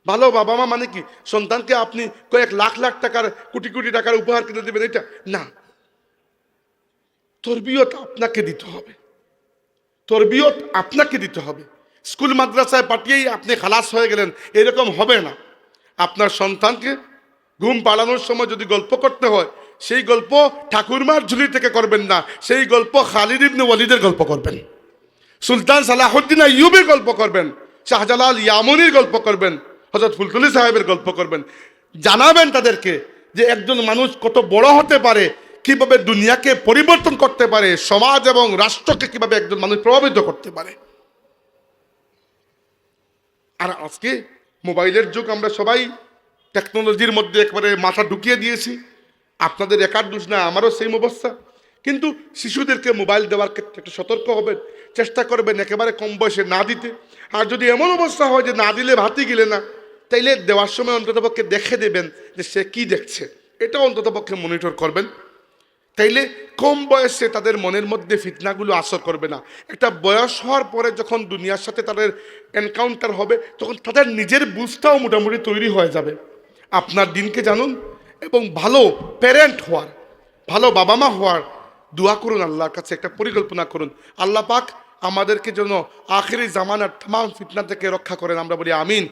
ভালো বাবা মা মানে কি সন্তানকে আপনি কয়েক লাখ লাখ টাকার কোটি কোটি টাকার উপহার কিনে দেবেন এটা না। তরবিয়ত আপনাকে দিতে হবে, তরবিয়ত আপনাকে দিতে হবে। স্কুল মাদ্রাসায় পাঠিয়েই আপনি খালাস হয়ে গেলেন, এরকম হবে না। আপনার সন্তানকে ঘুম পাড়ানোর সময় যদি গল্প করতে হয়, সেই গল্প ঠাকুরমার ঝুলি থেকে করবেন না, সেই গল্প খালিদ ইবনে ওয়ালিদের গল্প করবেন, সুলতান সালাহুদ্দিন আইয়ুবের গল্প করবেন, শাহজালাল ইয়ামুনির গল্প করবেন, হযরত ফুলতুলি সাহেবের গল্প করবেন। জানাবেন তাদেরকে যে একজন মানুষ কত বড় হতে পারে, কিভাবে দুনিয়াকে পরিবর্তন করতে পারে, সমাজ এবং রাষ্ট্রকে কিভাবে একজন মানুষ প্রভাবিত করতে পারে। আর আজকে মোবাইলের যুগ, আমরা সবাই টেকনোলজির মধ্যে একবারে মাথা ঢুকিয়ে দিয়েছি। আপনাদের একার দোষ না, আমারও সেম অবস্থা। কিন্তু শিশুদেরকে মোবাইল দেওয়ার ক্ষেত্রে একটু সতর্ক হবেন, চেষ্টা করবেন একেবারে কম বয়সে না দিতে। আর যদি এমন অবস্থা হয় যে না দিলে ভাতই গেলে না, তাইলে দেওয়ার সময় অন্ততপক্ষে দেখে দেবেন যে সে কি দেখছে, এটা অন্ততপক্ষে মনিটর করবেন। তাইলে কম বয়সে তাদের মনের মধ্যে ফিতনাগুলো আসর করবে না। একটা বয়স হওয়ার পরে যখন দুনিয়ার সাথে তাদের এনকাউন্টার হবে, তখন তাদের নিজের বুঝটাও মোটামুটি তৈরি হয়ে যাবে। আপনার দিনকে জানুন এবং ভালো প্যারেন্ট হওয়ার, ভালো বাবা মা হওয়ার দোয়া করুন, আল্লাহর কাছে একটা পরিকল্পনা করুন। আল্লাহ পাক আমাদেরকে যেন আখিরি জামানার তামাম ফিতনা থেকে রক্ষা করেন, আমরা বলি আমিন।